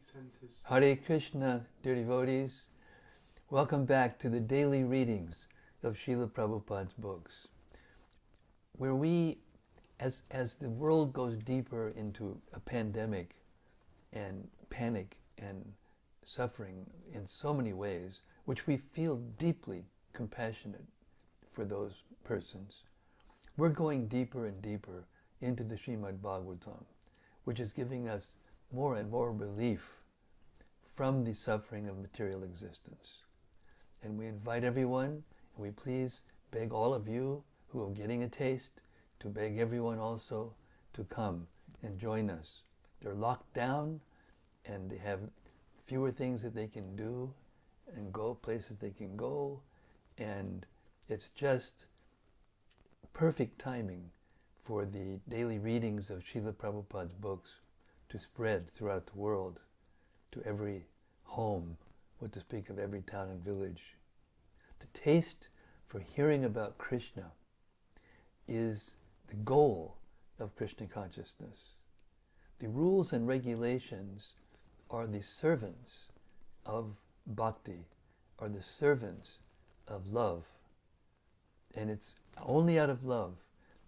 senses. Hare Krishna, dear devotees. Welcome back to the daily readings of Srila Prabhupada's books, where we, as the world goes deeper into a pandemic and panic and suffering in so many ways, which we feel deeply compassionate for those persons, we're going deeper and deeper into the Srimad Bhagavatam, which is giving us more and more relief from the suffering of material existence. And we invite everyone, and we please beg all of you who are getting a taste to beg everyone also to come and join us. They're locked down and they have fewer things that they can do and go places they can go, and it's just perfect timing for the daily readings of Srila Prabhupada's books to spread throughout the world, to every home, what to speak of every town and village. The taste for hearing about Krishna is the goal of Krishna consciousness. The rules and regulations are the servants of bhakti, are the servants of love. And it's only out of love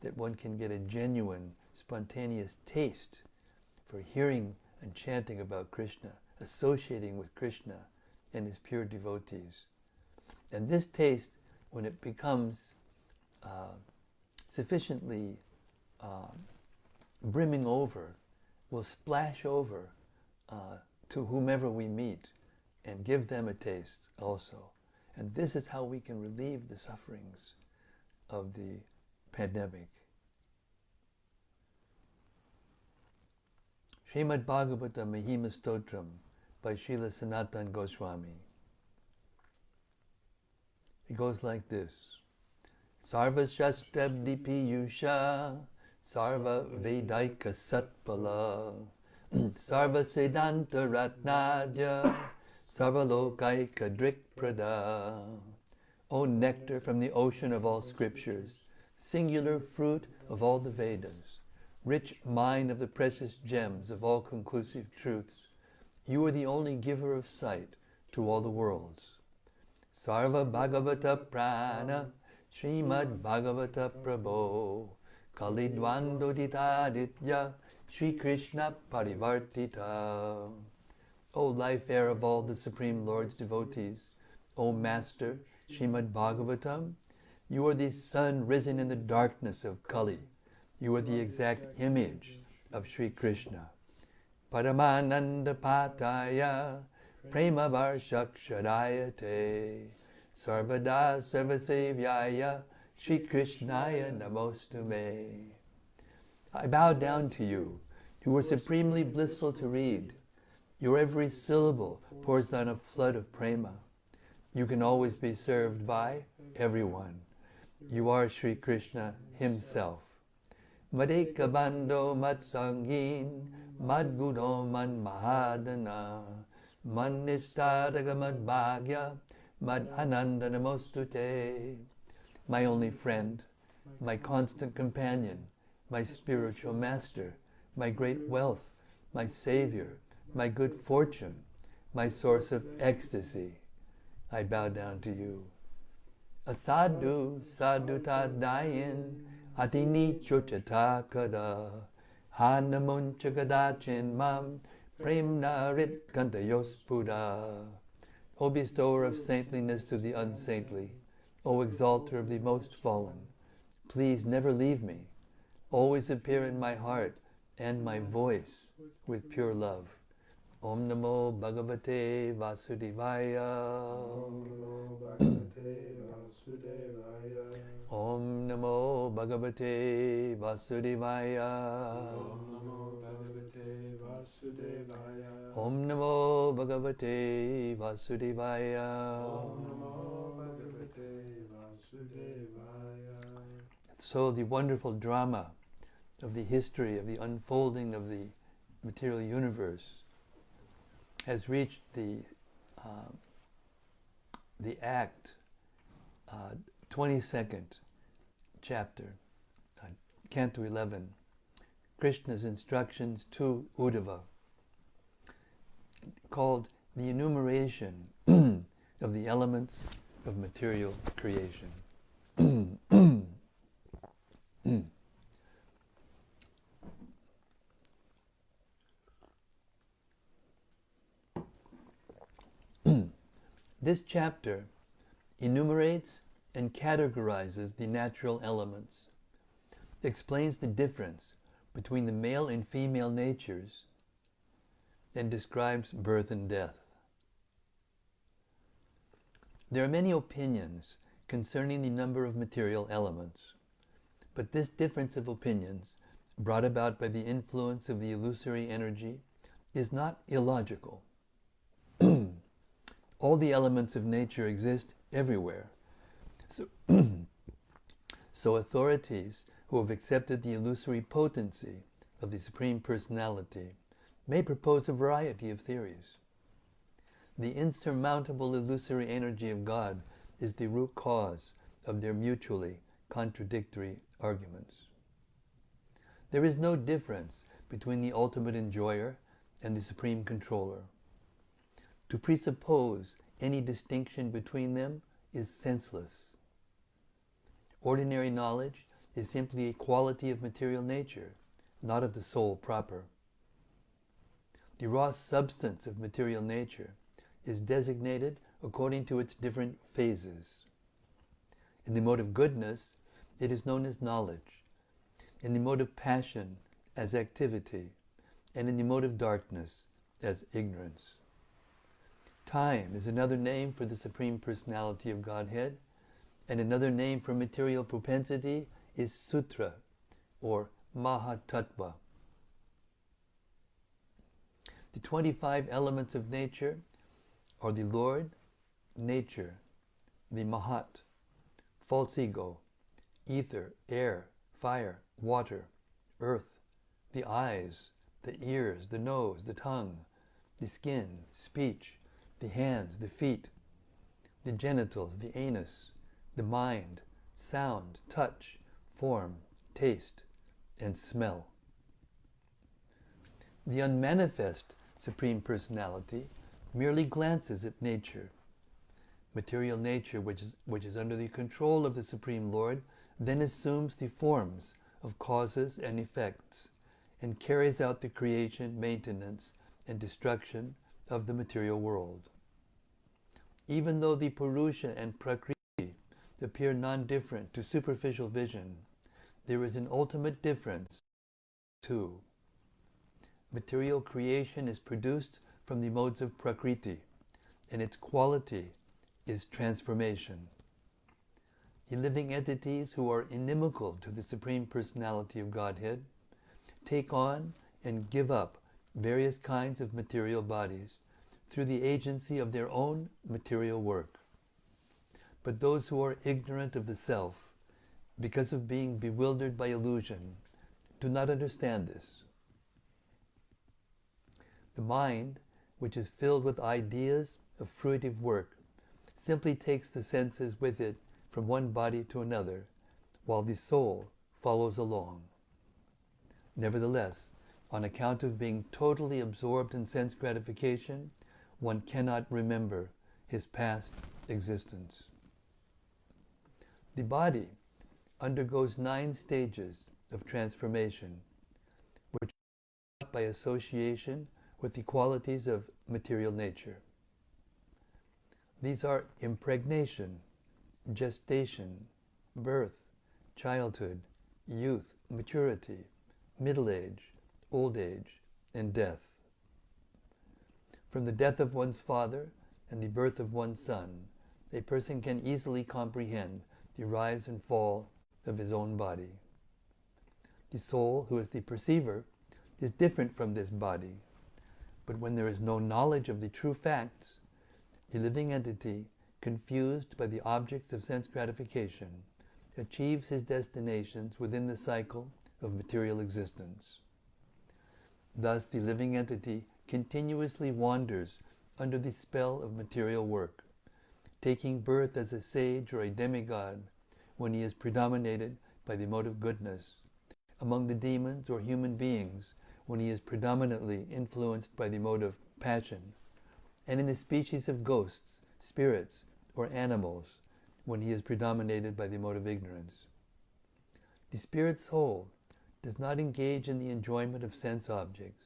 that one can get a genuine, spontaneous taste for hearing and chanting about Krishna, associating with Krishna and his pure devotees. And this taste, when it becomes sufficiently brimming over, will splash over to whomever we meet and give them a taste also. And this is how we can relieve the sufferings of the pandemic. Srimad Bhagavata Mahima Stotram by Srila Sanatana Goswami. It goes like this. Sarva Shastrabdi Piyusha Sarva Vedaika Satpala Sarva Siddhanta Ratnadya Sarva Lokaika Drikprada. O nectar from the ocean of all scriptures, singular fruit of all the Vedas, rich mine of the precious gems of all conclusive truths, you are the only giver of sight to all the worlds. Sarva Bhagavata Prana Srimad Bhagavata Prabho Kalidwandoditaditya Sri Krishna Parivartita. O life air of all the Supreme Lord's devotees, O Master Srimad Bhagavatam, you are the sun risen in the darkness of Kali. You are the exact image of Sri Krishna. Paramananda Pataya Prema Varshakshadayate Sarvada Sarvasevyaya Sri Krishnaya Namostume. I bow down to you. You are supremely blissful to read. Your every syllable pours down a flood of prema. You can always be served by everyone. You are Sri Krishna himself. Madeka Bando Matsangin Madgudo Man Mahadana Man Nistadaga Mad Bhagya Mad Ananda Namostute. My only friend, my constant companion, my spiritual master, my great wealth, my savior, my good fortune, my source of ecstasy. I bow down to you. Asadu sadutadayin atini chochatakada hanamunchagadachin mam premnarit kantayospuda. O bestower of saintliness to the unsaintly, O exalter of the most fallen, please never leave me. Always appear in my heart and my voice with pure love. Om Namo Bhagavate Vasudevaya. Om Namo Bhagavate Vasudevaya. Om Namo Bhagavate Vasudevaya. So the wonderful drama of the history of the unfolding of the material universe has reached the act, 22nd chapter, Canto 11, Krishna's instructions to Uddhava. called the enumeration of the elements of material creation. This chapter enumerates and categorizes the natural elements, explains the difference between the male and female natures, and describes birth and death. There are many opinions concerning the number of material elements, but this difference of opinions, brought about by the influence of the illusory energy, is not illogical. All the elements of nature exist everywhere. So authorities who have accepted the illusory potency of the Supreme Personality may propose a variety of theories. The insurmountable illusory energy of God is the root cause of their mutually contradictory arguments. There is no difference between the ultimate enjoyer and the supreme controller. To presuppose any distinction between them is senseless. Ordinary knowledge is simply a quality of material nature, not of the soul proper. The raw substance of material nature is designated according to its different phases. In the mode of goodness, it is known as knowledge. In the mode of passion, as activity, and in the mode of darkness, as ignorance. Time is another name for the Supreme Personality of Godhead, and another name for material propensity is Sutra, or Mahatattva. The 25 elements of nature are the Lord, nature, the Mahat, false ego, ether, air, fire, water, earth, the eyes, the ears, the nose, the tongue, the skin, speech, the hands, the feet, the genitals, the anus, the mind, sound, touch, form, taste, and smell. The unmanifest Supreme Personality merely glances at nature. Material nature, which is under the control of the Supreme Lord, then assumes the forms of causes and effects, and carries out the creation, maintenance, and destruction of the material world. Even though the Purusha and Prakriti appear non-different to superficial vision, there is an ultimate difference too. Material creation is produced from the modes of Prakriti, and its quality is transformation. The living entities who are inimical to the Supreme Personality of Godhead take on and give up various kinds of material bodies through the agency of their own material work. But those who are ignorant of the self, because of being bewildered by illusion, do not understand this. The mind, which is filled with ideas of fruitive work, simply takes the senses with it from one body to another, while the soul follows along. Nevertheless, on account of being totally absorbed in sense gratification, one cannot remember his past existence. The body undergoes 9 stages of transformation, which are by association with the qualities of material nature. These are impregnation, gestation, birth, childhood, youth, maturity, middle age, old age, and death. From the death of one's father and the birth of one's son, a person can easily comprehend the rise and fall of his own body. The soul, who is the perceiver, is different from this body, but when there is no knowledge of the true facts, the living entity, confused by the objects of sense gratification, achieves his destinations within the cycle of material existence. Thus the living entity continuously wanders under the spell of material work, taking birth as a sage or a demigod when he is predominated by the mode of goodness, among the demons or human beings when he is predominantly influenced by the mode of passion, and in the species of ghosts, spirits, or animals, when he is predominated by the mode of ignorance. The spirit soul does not engage in the enjoyment of sense objects.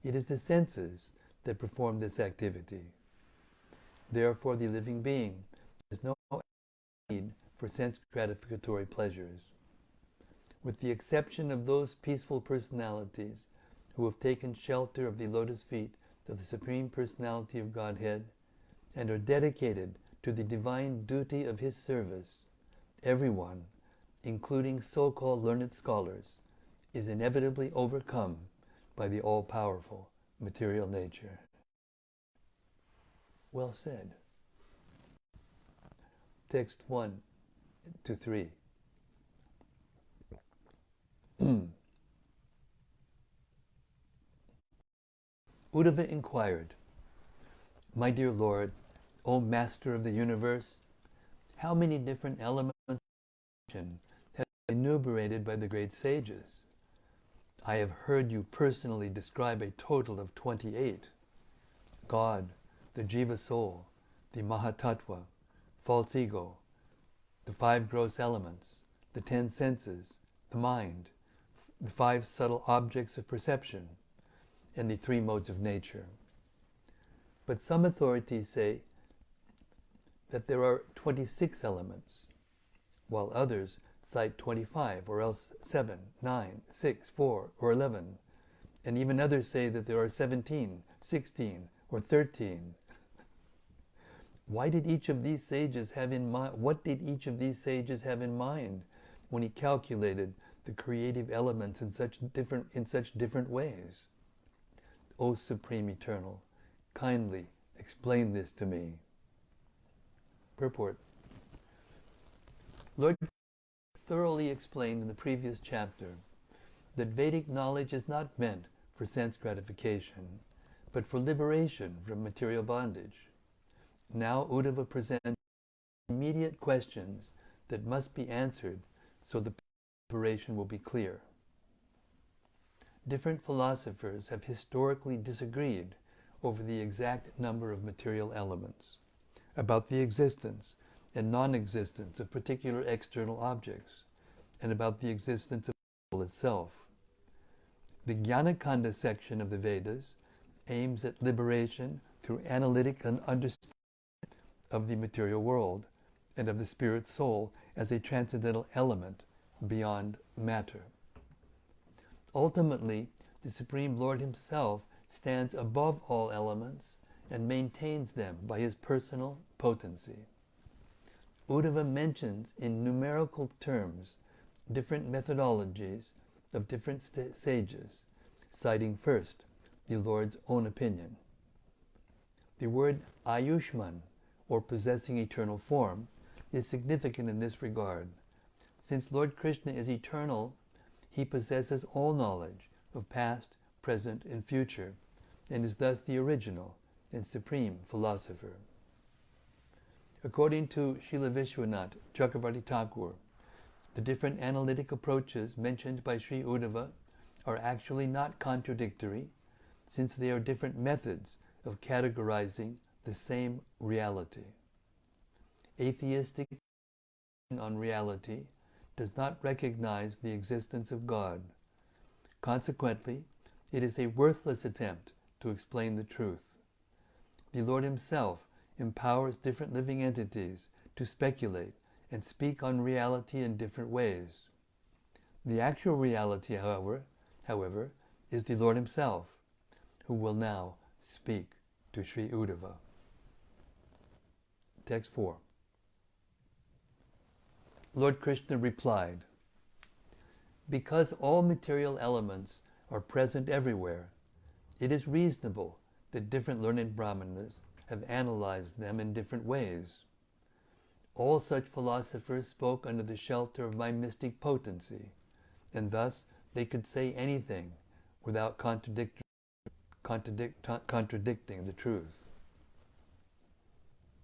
It is the senses that perform this activity. Therefore, the living being has no need for sense gratificatory pleasures. With the exception of those peaceful personalities who have taken shelter of the lotus feet of the Supreme Personality of Godhead and are dedicated to the divine duty of his service, everyone, including so-called learned scholars, is inevitably overcome by the all-powerful material nature. Well said. Text 1 to 3. Uddhava inquired, "My dear Lord, O Master of the universe, how many different elements have been enumerated by the great sages? I have heard you personally describe a total of 28. God, the Jiva soul, the Mahatattva, false ego, the 5 gross elements, the 10 senses, the mind, the 5 subtle objects of perception, and the 3 modes of nature. But some authorities say that there are 26 elements, while others cite 25, or else 7, 9, 6, 4, or 11, and even others say that there are 17, 16, or 13. What did each of these sages have in mind when he calculated the creative elements in such different ways? O Supreme Eternal, kindly explain this to me." Purport. Lord thoroughly explained in the previous chapter that Vedic knowledge is not meant for sense gratification, but for liberation from material bondage. Now Uddhava presents immediate questions that must be answered so the liberation will be clear. Different philosophers have historically disagreed over the exact number of material elements, about the existence and non-existence of particular external objects, and about the existence of the soul itself. The Jnanakanda section of the Vedas aims at liberation through analytic understanding of the material world and of the spirit soul as a transcendental element beyond matter. Ultimately, the Supreme Lord himself stands above all elements and maintains them by his personal potency. Uddhava mentions in numerical terms different methodologies of different sages, citing first the Lord's own opinion. The word Ayushman, or possessing eternal form, is significant in this regard. Since Lord Krishna is eternal, he possesses all knowledge of past, present, and future, and is thus the original and supreme philosopher. According to Srila Vishwanath Chakravarti Thakur, the different analytic approaches mentioned by Sri Uddhava are actually not contradictory, since they are different methods of categorizing the same reality. Atheistic on reality does not recognize the existence of God. Consequently, it is a worthless attempt to explain the truth. The Lord himself empowers different living entities to speculate and speak on reality in different ways. The actual reality, however, is the Lord himself, who will now speak to Sri Uddhava. Text 4. Lord Krishna replied, "Because all material elements are present everywhere, it is reasonable that different learned brahmanas have analyzed them in different ways. All such philosophers spoke under the shelter of my mystic potency, and thus they could say anything without contradicting the truth."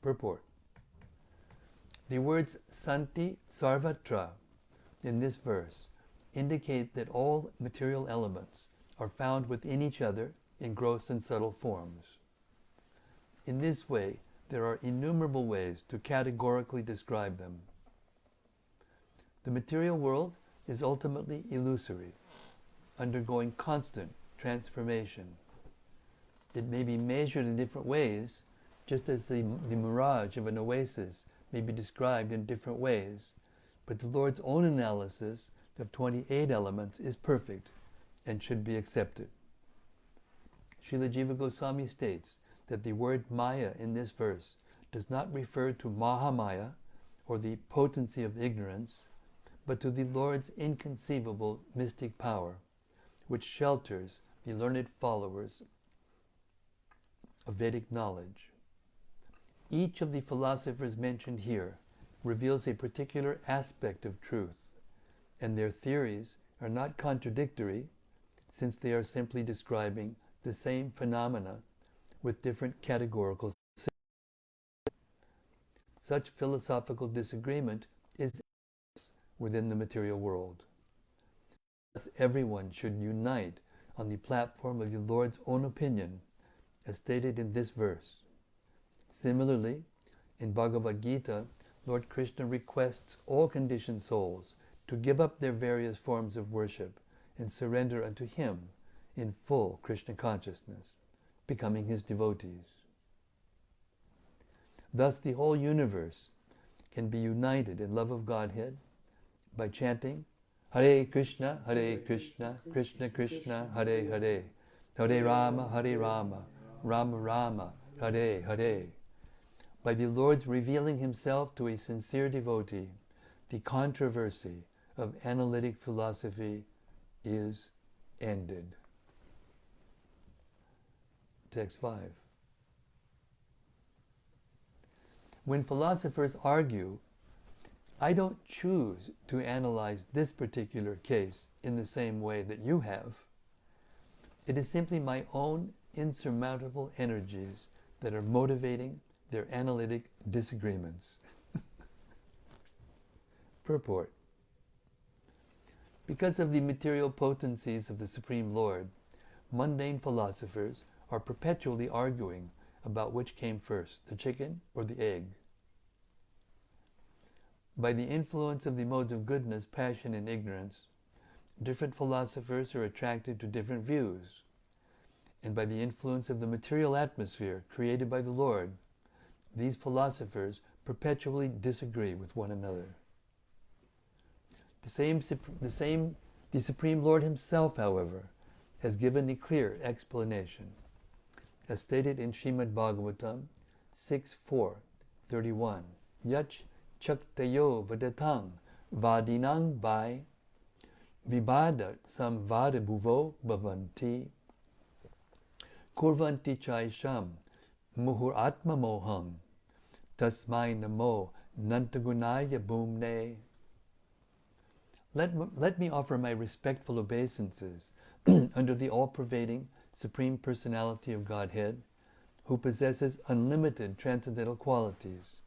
Purport. The words Santi Sarvatra in this verse indicate that all material elements are found within each other in gross and subtle forms. In this way, there are innumerable ways to categorically describe them. The material world is ultimately illusory, undergoing constant transformation. It may be measured in different ways, just as the mirage of an oasis may be described in different ways, but the Lord's own analysis of 28 elements is perfect and should be accepted. Srila Jiva Goswami states that the word Maya in this verse does not refer to Mahamaya, or the potency of ignorance, but to the Lord's inconceivable mystic power, which shelters the learned followers of Vedic knowledge. Each of the philosophers mentioned here reveals a particular aspect of truth, and their theories are not contradictory, since they are simply describing the same phenomena with different categorical systems. Such philosophical disagreement is within the material world. Thus, everyone should unite on the platform of the Lord's own opinion, as stated in this verse. Similarly, in Bhagavad Gita, Lord Krishna requests all conditioned souls to give up their various forms of worship and surrender unto Him in full Krishna consciousness, becoming His devotees. Thus, the whole universe can be united in love of Godhead by chanting Hare Krishna, Krishna Krishna, Hare Hare, Hare Rama, Rama Rama, Hare Hare. By the Lord's revealing Himself to a sincere devotee, the controversy of analytic philosophy is ended. Text 5. When philosophers argue, I don't choose to analyze this particular case in the same way that you have. It is simply my own insurmountable energies that are motivating their analytic disagreements. Purport. Because of the material potencies of the Supreme Lord, mundane philosophers are perpetually arguing about which came first, the chicken or the egg. By the influence of the modes of goodness, passion, and ignorance, different philosophers are attracted to different views. And by the influence of the material atmosphere created by the Lord, these philosophers perpetually disagree with one another. The Supreme Lord Himself, however, has given a clear explanation. As stated in Srimad Bhagavatam 6.4.31, Yach Chaktayo Vadatang Vadinang Bai Vibada Samvada Bhuvo Bhavanti Kurvanti Chaisham Muhur Atma Moham Tasmai Namo Nantagunaya Bhumne. Let me offer my respectful obeisances under the all-pervading Supreme Personality of Godhead, who possesses unlimited transcendental qualities.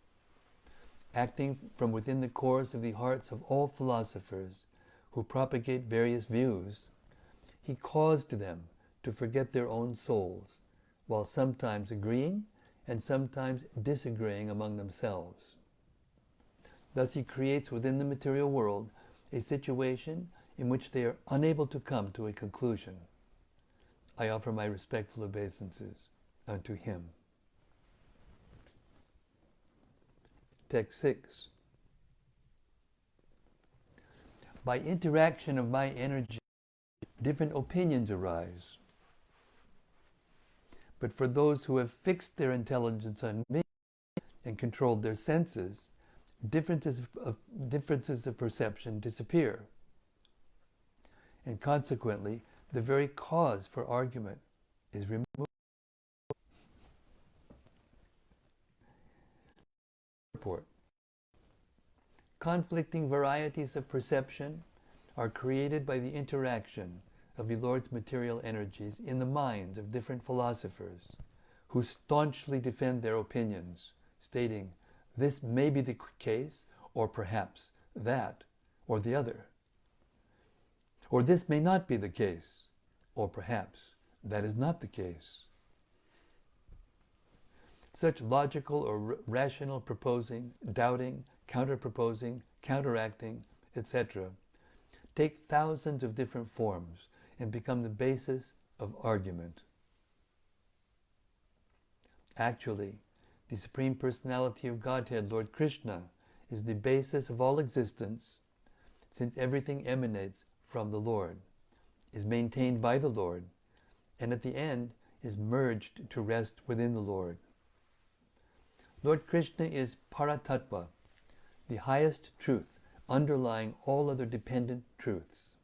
Acting from within the cores of the hearts of all philosophers who propagate various views, He caused them to forget their own souls, while sometimes agreeing and sometimes disagreeing among themselves. Thus He creates within the material world a situation in which they are unable to come to a conclusion. I offer my respectful obeisances unto Him. Text 6. By interaction of my energy, different opinions arise. But for those who have fixed their intelligence on me and controlled their senses, differences of perception disappear. And consequently, the very cause for argument is removed. Report. Conflicting varieties of perception are created by the interaction of the Lord's material energies in the minds of different philosophers, who staunchly defend their opinions, stating, this may be the case, or perhaps that, or the other. Or this may not be the case, or perhaps that is not the case. Such logical or rational proposing, doubting, counter-proposing, counteracting, etc., take thousands of different forms and become the basis of argument. Actually, the Supreme Personality of Godhead, Lord Krishna, is the basis of all existence, since everything emanates from the Lord, is maintained by the Lord, and at the end is merged to rest within the Lord. Lord Krishna is Paratattva, the highest truth, underlying all other dependent truths.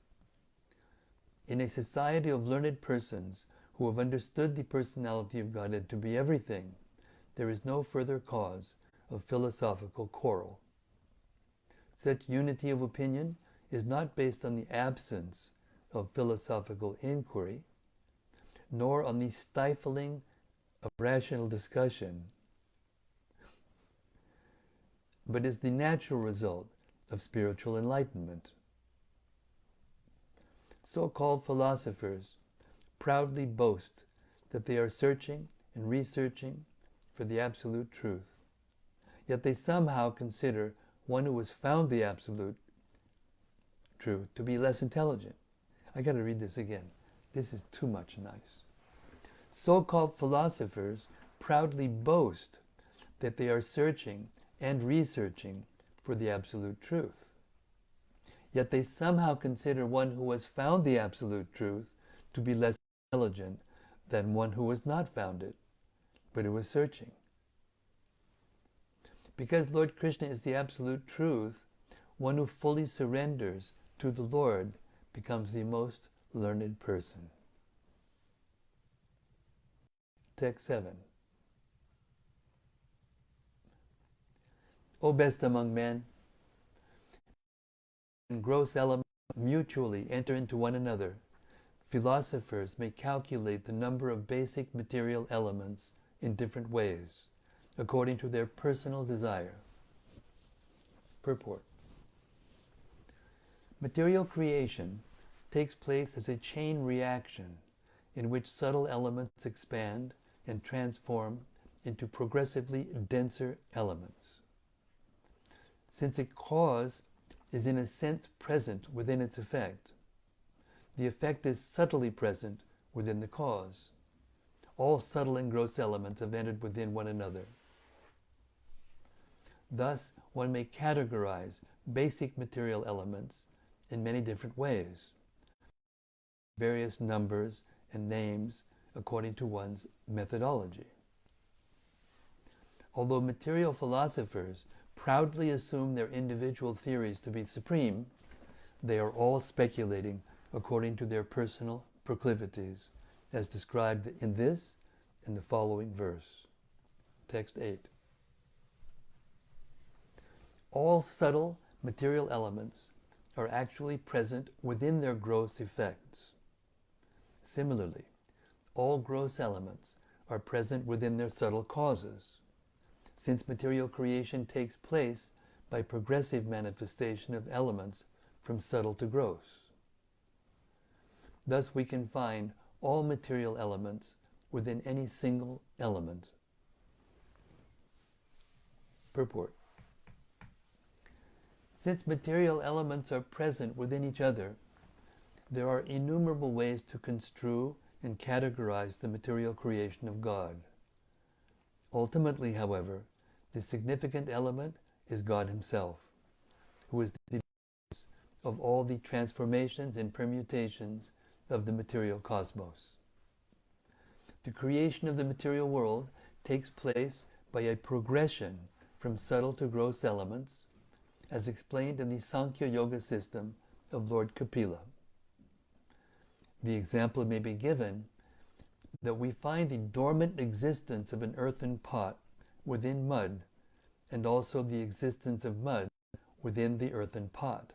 In a society of learned persons who have understood the personality of Godhead to be everything, there is no further cause of philosophical quarrel. Such unity of opinion is not based on the absence of philosophical inquiry, nor on the stifling of rational discussion, but is the natural result of spiritual enlightenment. So-called philosophers proudly boast that they are searching and researching for the absolute truth, yet they somehow consider one who has found the absolute truth to be less intelligent. I got to read this again. This is too much nice. So-called philosophers proudly boast that they are searching and researching for the absolute truth. Yet they somehow consider one who has found the absolute truth to be less intelligent than one who has not found it, but who is searching. Because Lord Krishna is the absolute truth, one who fully surrenders to the Lord becomes the most learned person. Text 7. O best among men, and gross elements mutually enter into one another, philosophers may calculate the number of basic material elements in different ways, according to their personal desire. Purport. Material creation takes place as a chain reaction in which subtle elements expand and transform into progressively denser elements. Since a cause is in a sense present within its effect, the effect is subtly present within the cause. All subtle and gross elements have entered within one another. Thus, one may categorize basic material elements in many different ways, various numbers and names according to one's methodology. Although material philosophers proudly assume their individual theories to be supreme, they are all speculating according to their personal proclivities, as described in this and the following verse. Text 8. All subtle material elements are actually present within their gross effects. Similarly, all gross elements are present within their subtle causes, since material creation takes place by progressive manifestation of elements from subtle to gross. Thus we can find all material elements within any single element. Purport. Since material elements are present within each other, there are innumerable ways to construe and categorize the material creation of God. Ultimately, however, the significant element is God Himself, who is the basis of all the transformations and permutations of the material cosmos. The creation of the material world takes place by a progression from subtle to gross elements, as explained in the Sankhya Yoga system of Lord Kapila. The example may be given that we find the dormant existence of an earthen pot within mud, and also the existence of mud within the earthen pot.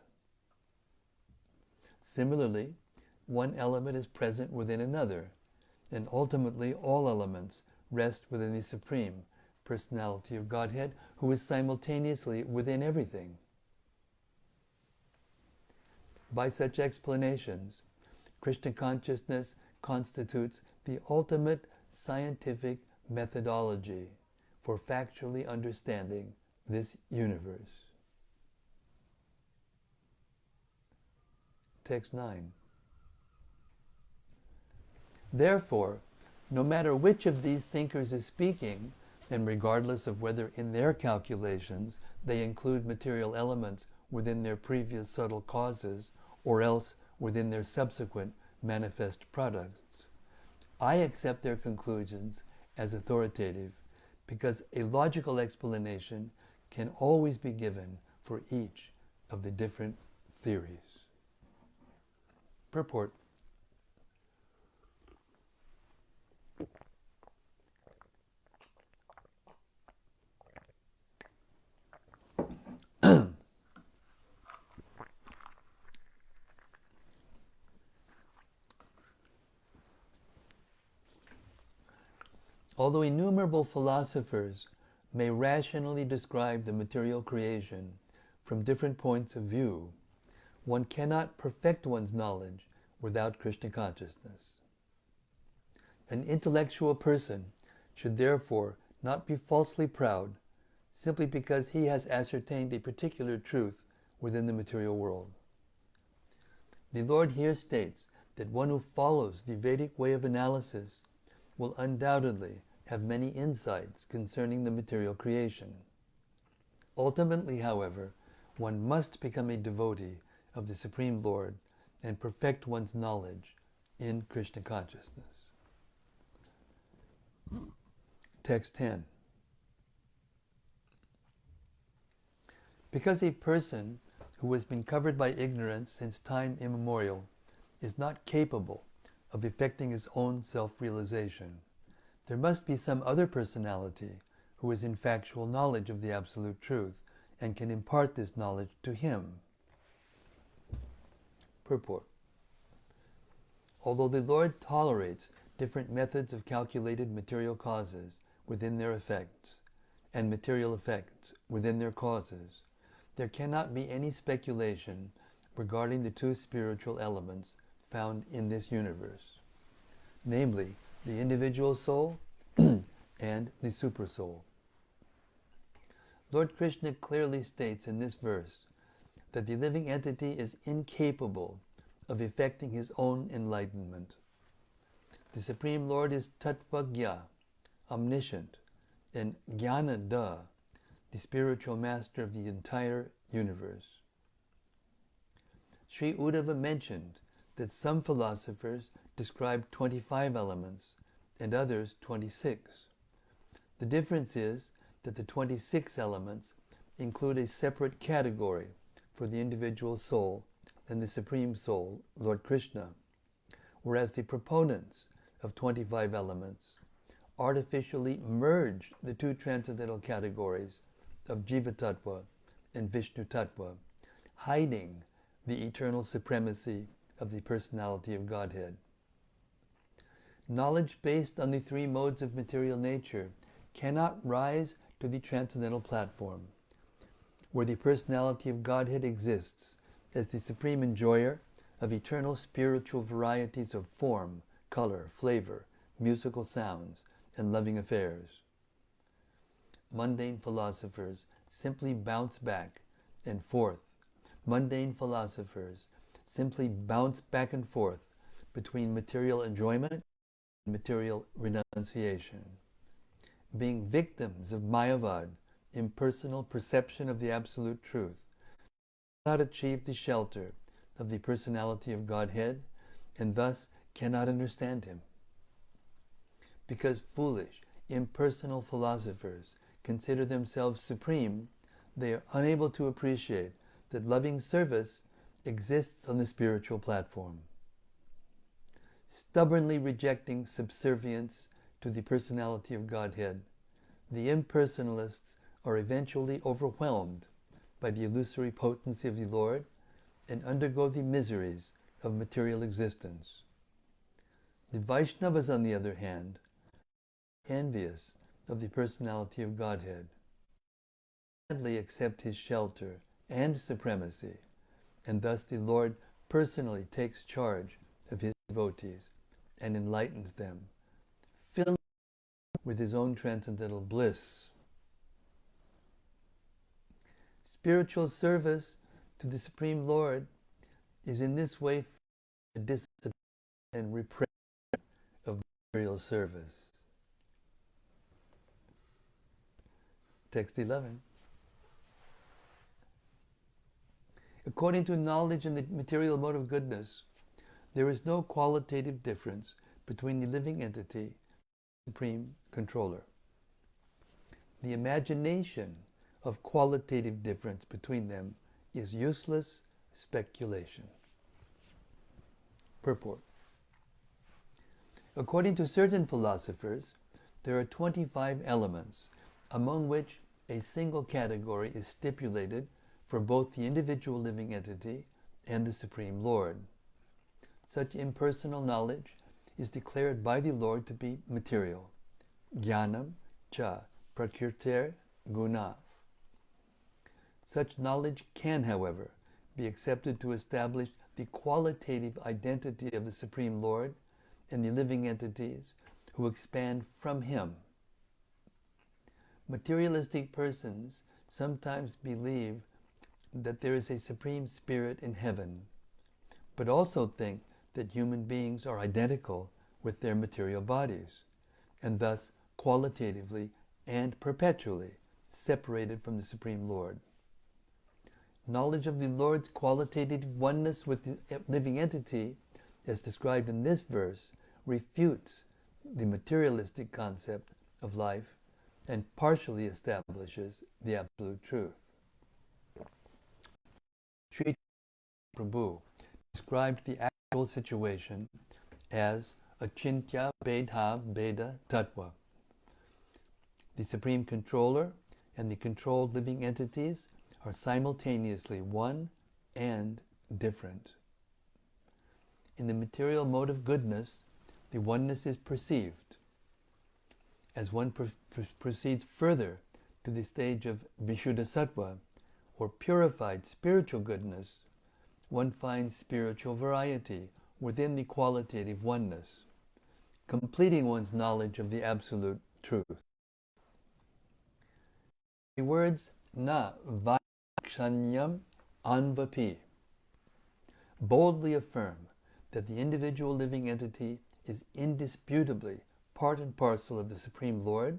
Similarly, one element is present within another, and ultimately all elements rest within the Supreme Personality of Godhead, who is simultaneously within everything. By such explanations, Krishna consciousness constitutes the ultimate scientific methodology for factually understanding this universe. Text 9. Therefore, no matter which of these thinkers is speaking, and regardless of whether in their calculations they include material elements within their previous subtle causes or else within their subsequent manifest products, I accept their conclusions as authoritative because a logical explanation can always be given for each of the different theories. Purport. Although innumerable philosophers may rationally describe the material creation from different points of view, one cannot perfect one's knowledge without Krishna consciousness. An intellectual person should therefore not be falsely proud simply because he has ascertained a particular truth within the material world. The Lord here states that one who follows the Vedic way of analysis will undoubtedly have many insights concerning the material creation. Ultimately, however, one must become a devotee of the Supreme Lord and perfect one's knowledge in Krishna consciousness. Text 10. Because a person who has been covered by ignorance since time immemorial is not capable of effecting his own self-realization, there must be some other personality who is in factual knowledge of the Absolute Truth and can impart this knowledge to him. Purport. Although the Lord tolerates different methods of calculated material causes within their effects and material effects within their causes, there cannot be any speculation regarding the two spiritual elements found in this universe, namely the individual soul and the supersoul. Lord Krishna clearly states in this verse that the living entity is incapable of effecting his own enlightenment. The Supreme Lord is Tattvagya, omniscient, and Jnanada, the spiritual master of the entire universe. Sri Uddhava mentioned that some philosophers describe 25 elements and others 26. The difference is that the 26 elements include a separate category for the individual soul and the Supreme Soul, Lord Krishna, whereas the proponents of 25 elements artificially merge the two transcendental categories of Jiva Tattva and Vishnu Tattva, hiding the eternal supremacy of the personality of Godhead. Knowledge based on the three modes of material nature cannot rise to the transcendental platform, where the personality of Godhead exists as the supreme enjoyer of eternal spiritual varieties of form, color, flavor, musical sounds, and loving affairs. Mundane philosophers simply bounce back and forth. Mundane philosophers simply bounce back and forth between material enjoyment and material renunciation. Being victims of Mayavad, impersonal perception of the Absolute Truth, cannot achieve the shelter of the personality of Godhead and thus cannot understand him. Because foolish, impersonal philosophers consider themselves supreme, they are unable to appreciate that loving service exists on the spiritual platform. Stubbornly rejecting subservience to the personality of Godhead, the impersonalists are eventually overwhelmed by the illusory potency of the Lord and undergo the miseries of material existence. The Vaishnavas, on the other hand, are envious of the personality of Godhead, gladly accept his shelter and supremacy, and thus the Lord personally takes charge of his devotees and enlightens them, filling them with his own transcendental bliss. Spiritual service to the Supreme Lord is in this way a discipline and repression of material service. Text 11. According to knowledge in the material mode of goodness, there is no qualitative difference between the living entity and the Supreme Controller. The imagination of qualitative difference between them is useless speculation. Purport. According to certain philosophers, there are 25 elements, among which a single category is stipulated for both the individual living entity and the Supreme Lord. Such impersonal knowledge is declared by the Lord to be material. Jnanam cha prakrtir guna. Such knowledge can, however, be accepted to establish the qualitative identity of the Supreme Lord and the living entities who expand from Him. Materialistic persons sometimes believe that there is a Supreme Spirit in heaven, but also think that human beings are identical with their material bodies, and thus qualitatively and perpetually separated from the Supreme Lord. Knowledge of the Lord's qualitative oneness with the living entity, as described in this verse, refutes the materialistic concept of life and partially establishes the absolute truth. Sri Prabhu described the actual situation as Achintya Bedha Beda Tattva. The Supreme Controller and the controlled living entities are simultaneously one and different. In the material mode of goodness, the oneness is perceived. As one proceeds further to the stage of Vishuddha Sattva, or purified spiritual goodness, one finds spiritual variety within the qualitative oneness, completing one's knowledge of the absolute truth. The words na vakshanyam anvapi boldly affirm that the individual living entity is indisputably part and parcel of the Supreme Lord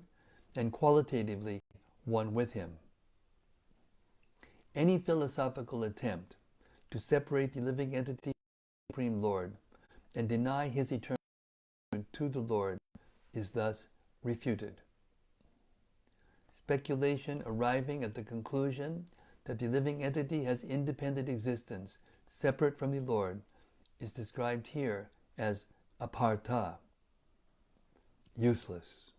and qualitatively one with Him. Any philosophical attempt to separate the living entity from the Supreme Lord and deny His eternal attachment to the Lord is thus refuted. Speculation arriving at the conclusion that the living entity has independent existence separate from the Lord is described here as apartha, useless.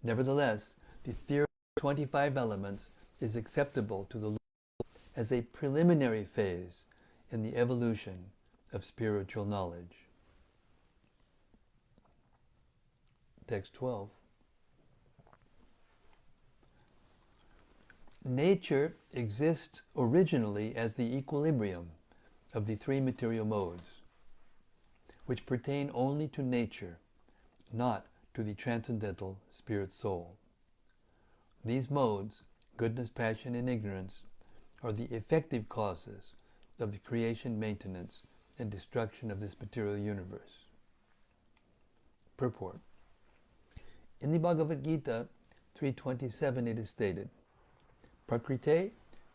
Nevertheless, the theory of 25 elements is acceptable to the Lord as a preliminary phase in the evolution of spiritual knowledge. Text 12. Nature exists originally as the equilibrium of the three material modes, which pertain only to nature, not to the transcendental spirit soul. These modes, goodness, passion, and ignorance, are the effective causes of the creation, maintenance, and destruction of this material universe. Purport. In the Bhagavad Gita 3.27 it is stated, Prakrite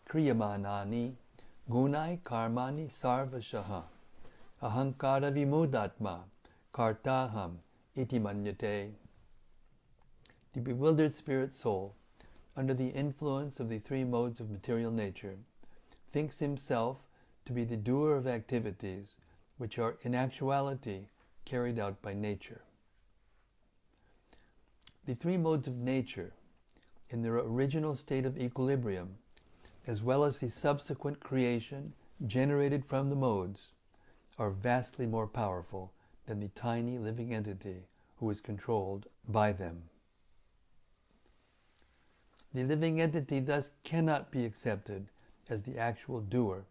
kriyamanani gunai karmani sarvashaha ahankara vimudatma kartaham iti manyate. The bewildered spirit soul, under the influence of the three modes of material nature, thinks himself to be the doer of activities which are in actuality carried out by nature. The three modes of nature, in their original state of equilibrium, as well as the subsequent creation generated from the modes, are vastly more powerful than the tiny living entity who is controlled by them. The living entity thus cannot be accepted as the actual doer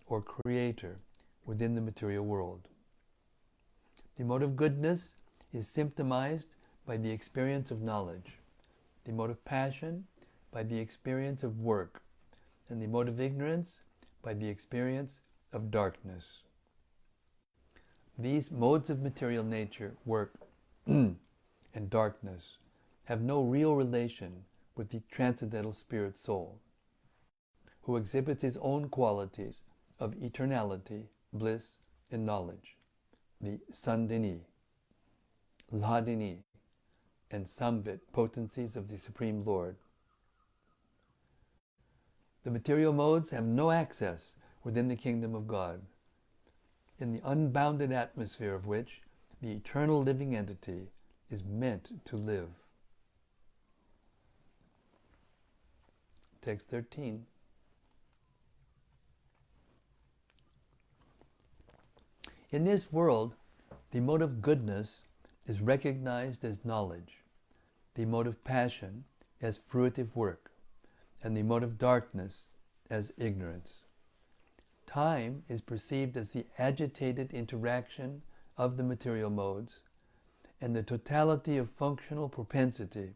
or creator within the material world. The mode of goodness is symptomized by the experience of knowledge, the mode of passion by the experience of work, and the mode of ignorance by the experience of darkness. These modes of material nature, work, and darkness, have no real relation with the transcendental spirit soul, who exhibits his own qualities of eternality, bliss, and knowledge, the Sandini, Hladini, and Samvit potencies of the Supreme Lord. The material modes have no access within the kingdom of God, in the unbounded atmosphere of which the eternal living entity is meant to live. Text 13. In this world, the mode of goodness is recognized as knowledge, the mode of passion as fruitive work, and the mode of darkness as ignorance. Time is perceived as the agitated interaction of the material modes, and the totality of functional propensity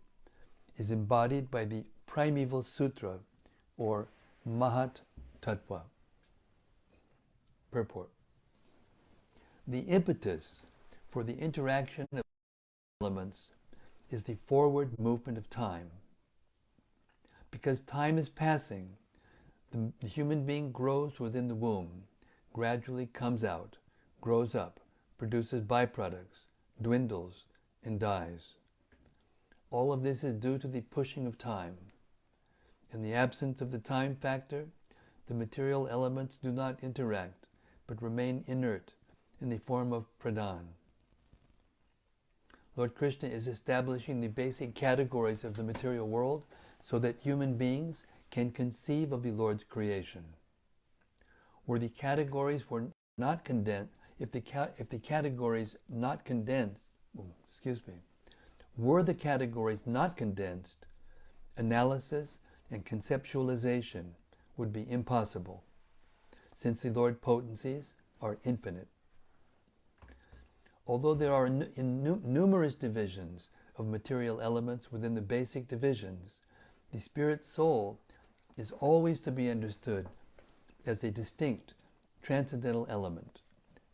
is embodied by the primeval sutra, or Mahat Tattva. Purport. The impetus for the interaction of elements is the forward movement of time. Because time is passing, the human being grows within the womb, gradually comes out, grows up, produces byproducts, dwindles, and dies. All of this is due to the pushing of time. In the absence of the time factor, the material elements do not interact, but remain inert in the form of pradhan. Lord Krishna is establishing the basic categories of the material world so that human beings can conceive of the Lord's creation. Were the categories not condensed, were the categories not condensed, analysis and conceptualization would be impossible, since the Lord potencies are infinite. Although there are numerous divisions of material elements within the basic divisions, the spirit soul is always to be understood as a distinct transcendental element,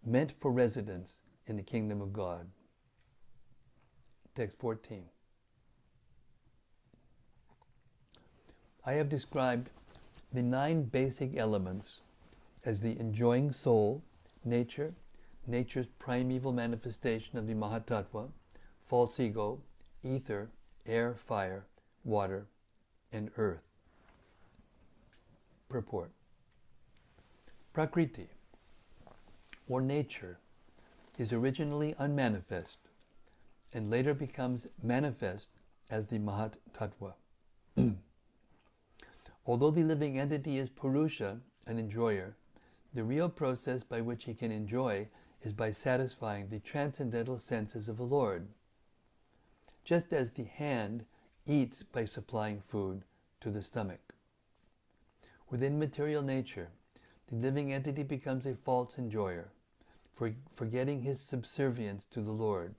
meant for residence in the kingdom of God. Text 14. I have described the 9 basic elements as the enjoying soul, nature, nature's primeval manifestation of the Mahatattva, false ego, ether, air, fire, water, and earth. Purport. Prakriti, or nature, is originally unmanifest and later becomes manifest as the Mahat Tattva. Although the living entity is Purusha, an enjoyer, the real process by which he can enjoy is by satisfying the transcendental senses of the Lord, just as the hand eats by supplying food to the stomach. Within material nature, the living entity becomes a false enjoyer, forgetting his subservience to the Lord.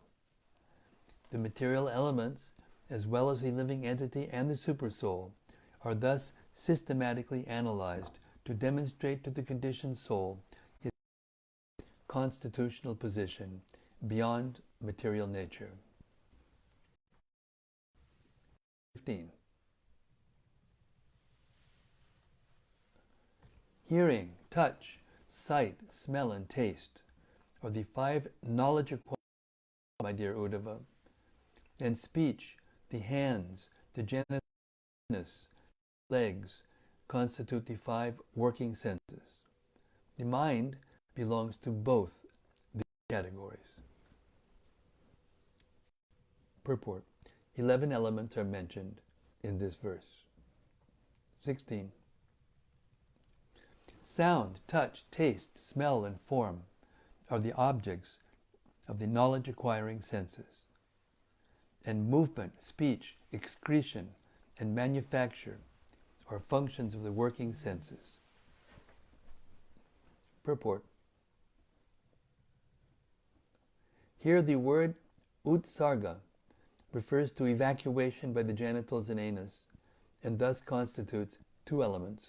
The material elements, as well as the living entity and the supersoul, are thus systematically analyzed to demonstrate to the conditioned soul his constitutional position beyond material nature. 15. Hearing, touch, sight, smell, and taste are the 5 knowledge acquired, my dear Uddhava. And speech, the hands, the genitals, legs, constitute the 5 working senses. The mind belongs to both these categories. Purport. 11 elements are mentioned in this verse. 16. Sound, touch, taste, smell, and form are the objects of the knowledge-acquiring senses. And movement, speech, excretion, and manufacture are functions of the working senses. Purport. Here the word utsarga refers to evacuation by the genitals and anus, and thus constitutes 2 elements.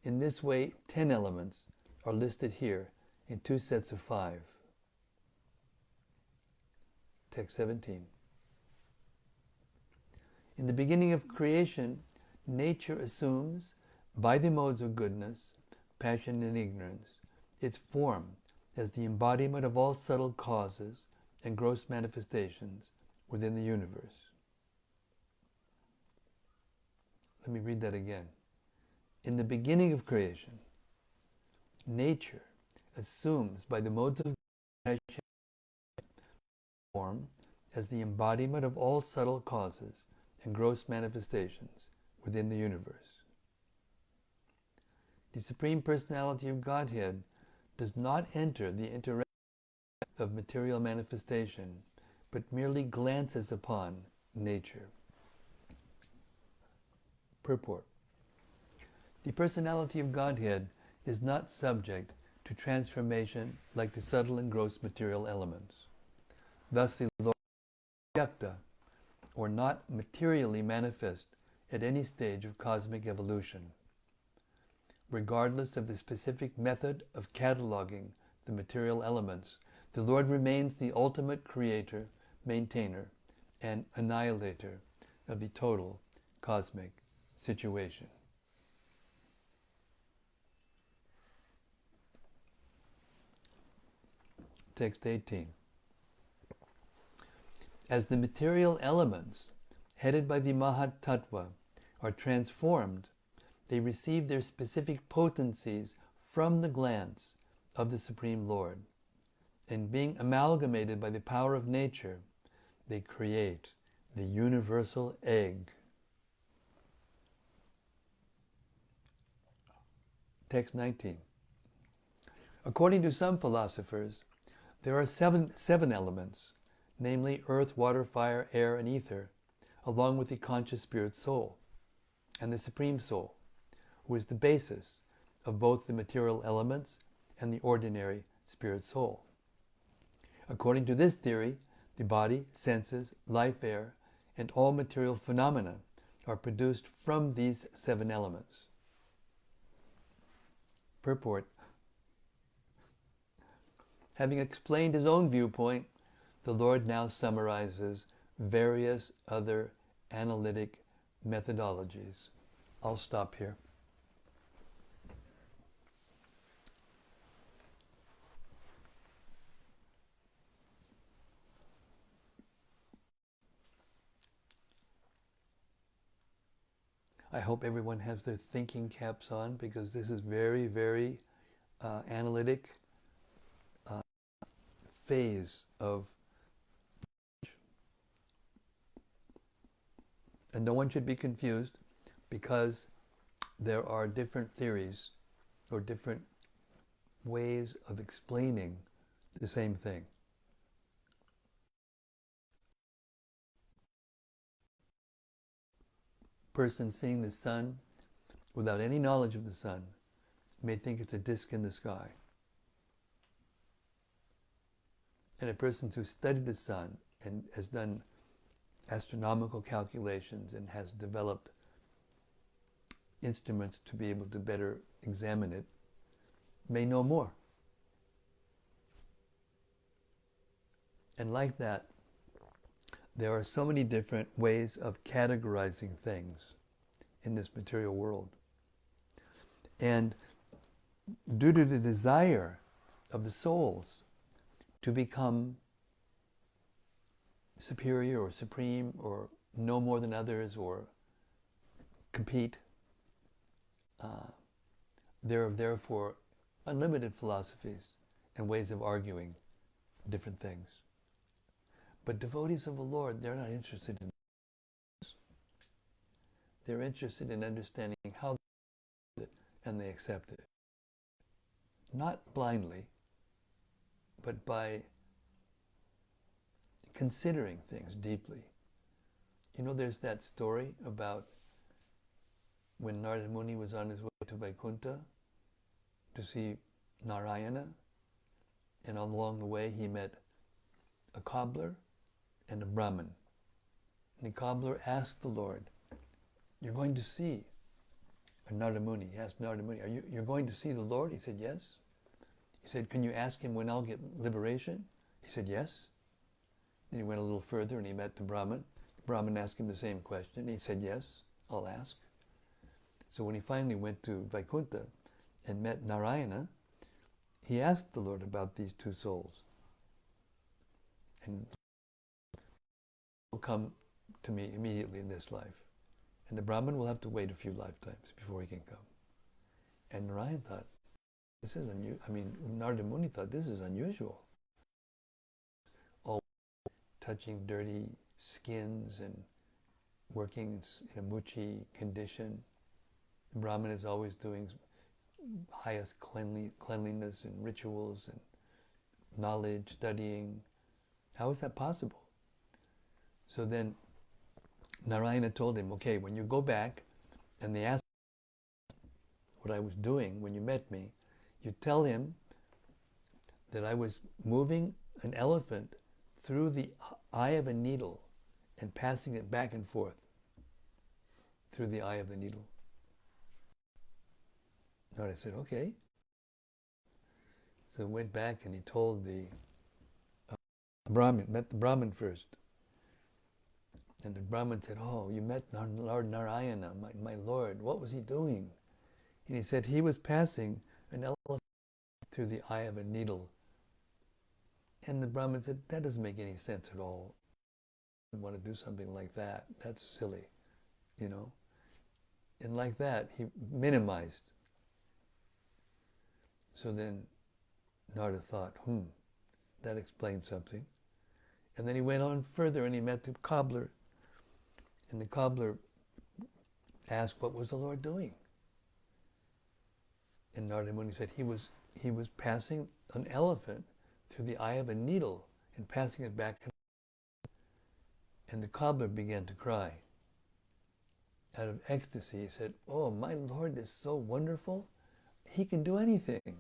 In this way, 10 elements are listed here in 2 sets of 5. Text 17. In the beginning of creation, nature assumes, by the modes of goodness, passion, and ignorance, its form as the embodiment of all subtle causes and gross manifestations within the universe. Let me read that again. In the beginning of creation, nature assumes, by the modes of passion, form as the embodiment of all subtle causes and gross manifestations within the universe. The Supreme Personality of Godhead does not enter the interaction of material manifestation, but merely glances upon nature. Purport. The Personality of Godhead is not subject to transformation like the subtle and gross material elements. Thus the Lord is vyakta, or not materially manifest at any stage of cosmic evolution. Regardless of the specific method of cataloging the material elements, the Lord remains the ultimate creator, maintainer, and annihilator of the total cosmic situation. Text 18. As the material elements, headed by the Mahat Tattva, are transformed, they receive their specific potencies from the glance of the Supreme Lord, and being amalgamated by the power of nature, they create the universal egg. Text 19. According to some philosophers, there are seven elements, namely earth, water, fire, air, and ether, along with the conscious spirit soul, and the Supreme Soul, who is the basis of both the material elements and the ordinary spirit soul. According to this theory, the body, senses, life air, and all material phenomena are produced from these 7 elements. Purport. Having explained his own viewpoint, the Lord now summarizes various other analytic methodologies. I'll stop here. I hope everyone has their thinking caps on, because this is very, very analytic phase of, and no one should be confused, because there are different theories or different ways of explaining the same thing. Person seeing the sun without any knowledge of the sun may think it's a disk in the sky. And a person who studied the sun and has done astronomical calculations and has developed instruments to be able to better examine it may know more. And like that, there are so many different ways of categorizing things in this material world. And due to the desire of the souls to become superior or supreme or know more than others or compete, there are therefore unlimited philosophies and ways of arguing different things. But devotees of the Lord, they're not interested in this. They're interested in understanding how they accept it, and they accept it. Not blindly, but by considering things deeply. You know, there's that story about when Narada Muni was on his way to Vaikuntha to see Narayana, and along the way he met a cobbler and a Brahmin. And the cobbler asked the Lord, "You're going to see," Narada Muni, he asked Narada Muni, you're going to see the Lord? He said, yes. He said, can you ask him when I'll get liberation? He said, yes. Then he went a little further and he met the Brahmin. The Brahmin asked him the same question. He said, yes, I'll ask. So when he finally went to Vaikuntha and met Narayana, he asked the Lord about these two souls. And will come to me immediately in this life. And the Brahmin will have to wait a few lifetimes before he can come. And Narayan thought, this is unusual. I mean, Narada Muni thought, this is unusual. All touching dirty skins and working in a muchi condition. The Brahmin is always doing highest cleanliness and rituals and knowledge, studying. How is that possible? So then Narayana told him, okay, when you go back and they ask what I was doing when you met me, you tell him that I was moving an elephant through the eye of a needle and passing it back and forth through the eye of the needle. Narada said, okay. So went back and he told the Brahmin, met the Brahmin first. And the Brahmin said, oh, you met Lord Narayana, my Lord. What was he doing? And he said he was passing an elephant through the eye of a needle. And the Brahmin said, that doesn't make any sense at all. I want to do something like that. That's silly, you know. And like that, he minimized. So then Narada thought, that explains something. And then he went on further and he met the cobbler. And the cobbler asked, what was the Lord doing? And Narada Muni said he was passing an elephant through the eye of a needle and passing it back. And the cobbler began to cry. Out of ecstasy, he said, oh, my Lord is so wonderful. He can do anything.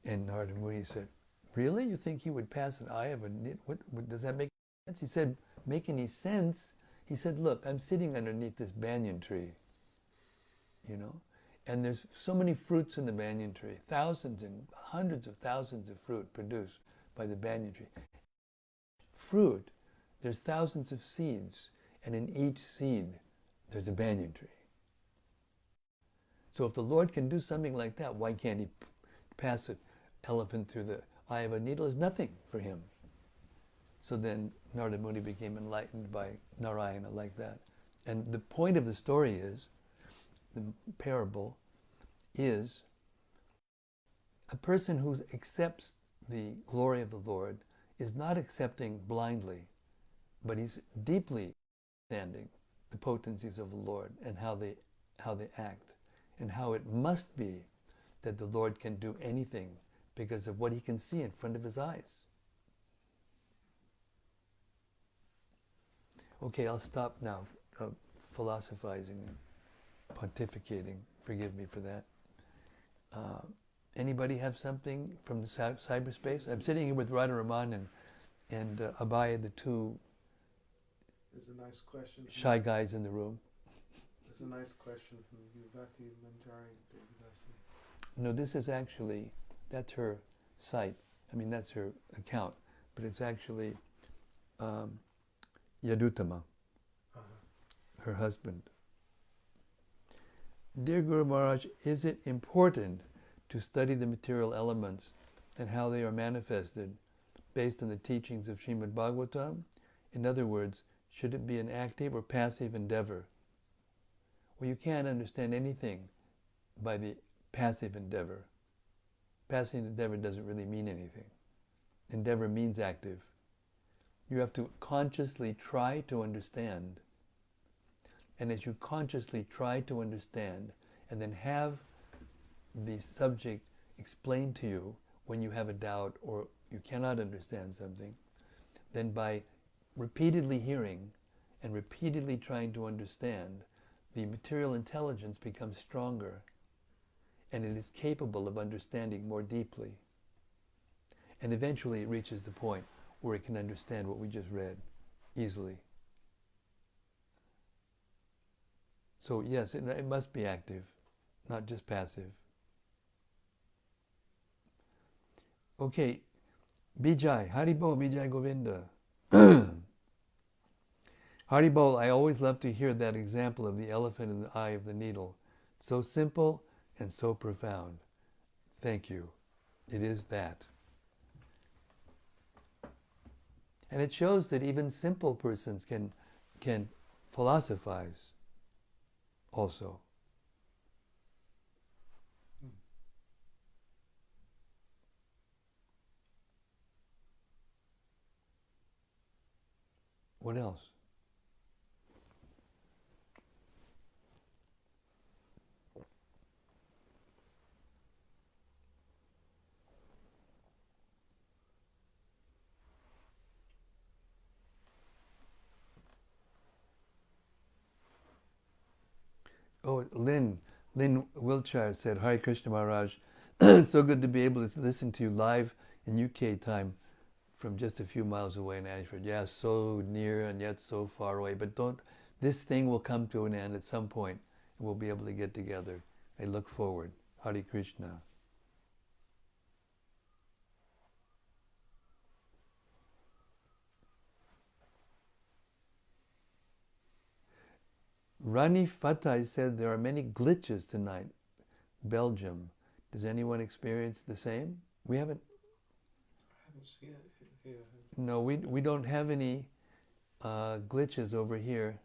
And Narada Muni said, really? You think he would pass an eye of a needle? What does that make sense? He said, make any sense? He said, look, I'm sitting underneath this banyan tree, you know, and there's so many fruits in the banyan tree, thousands and hundreds of thousands of fruit produced by the banyan tree. Fruit, there's thousands of seeds, and in each seed, there's a banyan tree. So if the Lord can do something like that, why can't he pass an elephant through the eye of a needle? Is nothing for him. So then Narada Muni became enlightened by Narayana like that. And the point of the story is, the parable is, a person who accepts the glory of the Lord is not accepting blindly, but he's deeply understanding the potencies of the Lord and how they act, and how it must be that the Lord can do anything because of what he can see in front of his eyes. Okay, I'll stop now philosophizing and pontificating. Forgive me for that. Anybody have something from the cyberspace? I'm sitting here with Radha Raman and Abhaya, the two There's a nice question. Shy guys in the room. There's a nice question from Vivati Manjari Devadasi. No, this is actually, that's her site. I mean, that's her account. But it's actually Yadutama, her husband. Dear Guru Maharaj, is it important to study the material elements and how they are manifested based on the teachings of Srimad Bhagavatam? In other words, should it be an active or passive endeavor? Well, you can't understand anything by the passive endeavor. Passive endeavor doesn't really mean anything. Endeavor means active. You have to consciously try to understand. And as you consciously try to understand and then have the subject explained to you when you have a doubt or you cannot understand something, then by repeatedly hearing and repeatedly trying to understand, the material intelligence becomes stronger and it is capable of understanding more deeply. And eventually it reaches the point where it can understand what we just read easily. So yes, it must be active, not just passive. Okay, Bijay, Haribol, Bijay Govinda. Haribol, I always love to hear that example of the elephant in the eye of the needle. So simple and so profound. Thank you. It is that. And it shows that even simple persons can philosophize also. What else? Oh, Lynn Wiltshire said, Hare Krishna Maharaj, so good to be able to listen to you live in UK time from just a few miles away in Ashford. Yeah, so near and yet so far away. But this thing will come to an end at some point, and we'll be able to get together. I look forward. Hare Krishna. Rani Fatah said there are many glitches tonight. Belgium. Does anyone experience the same? We haven't. I haven't seen it here. No, we don't have any glitches over here.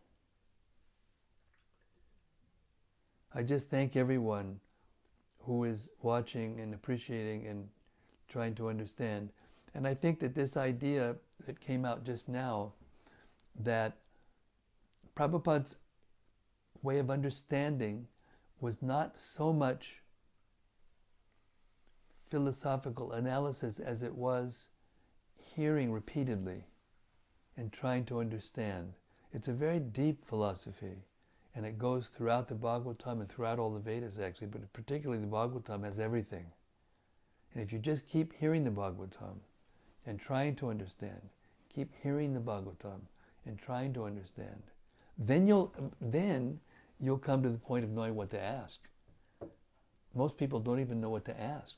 I just thank everyone who is watching and appreciating and trying to understand. And I think that this idea that came out just now, that Prabhupada's way of understanding was not so much philosophical analysis as it was hearing repeatedly and trying to understand. It's a very deep philosophy, and it goes throughout the Bhagavatam and throughout all the Vedas actually, but particularly the Bhagavatam has everything. And if you just keep hearing the Bhagavatam and trying to understand, keep hearing the Bhagavatam and trying to understand, then you'll come to the point of knowing what to ask. Most people don't even know what to ask.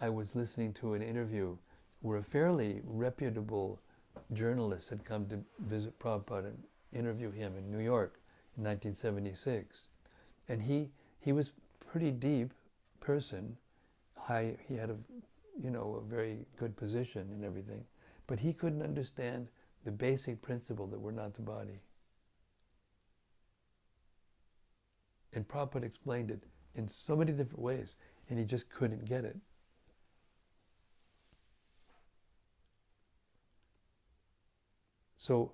I was listening to an interview where a fairly reputable journalist had come to visit Prabhupada and interview him in New York in 1976. And he was a pretty deep person. He had a very good position and everything. But he couldn't understand the basic principle that we're not the body. And Prabhupada explained it in so many different ways, and he just couldn't get it. So,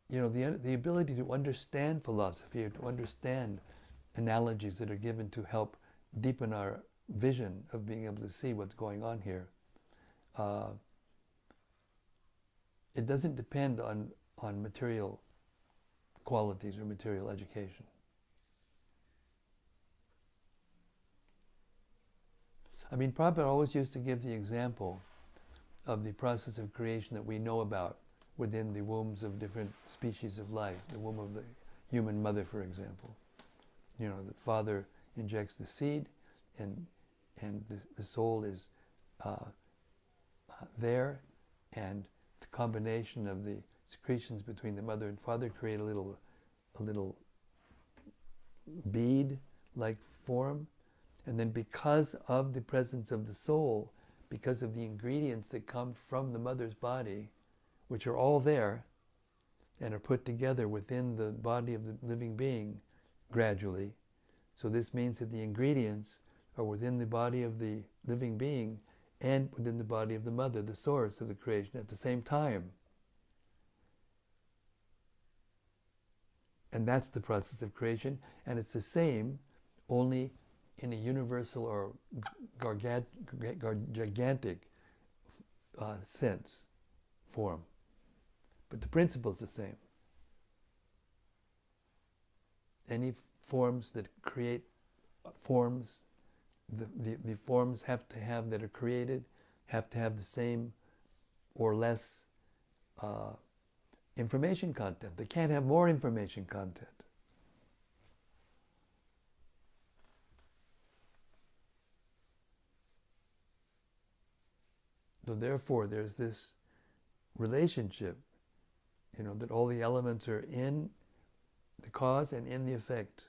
the ability to understand philosophy, or to understand analogies that are given to help deepen our vision of being able to see what's going on here, it doesn't depend on material qualities or material education. I mean, Prabhupada always used to give the example of the process of creation that we know about within the wombs of different species of life, the womb of the human mother, for example. The father injects the seed, and the soul is there, and the combination of the secretions between the mother and father create a little bead-like form. And then because of the presence of the soul, because of the ingredients that come from the mother's body, which are all there and are put together within the body of the living being gradually. So this means that the ingredients are within the body of the living being and within the body of the mother, the source of the creation, at the same time. And that's the process of creation, and it's the same, only in a universal or gigantic sense, form. But the principle is the same. Any forms that create forms, the forms have to have that are created, have to have the same or less information content. They can't have more information content. So therefore, there's this relationship, that all the elements are in the cause and in the effect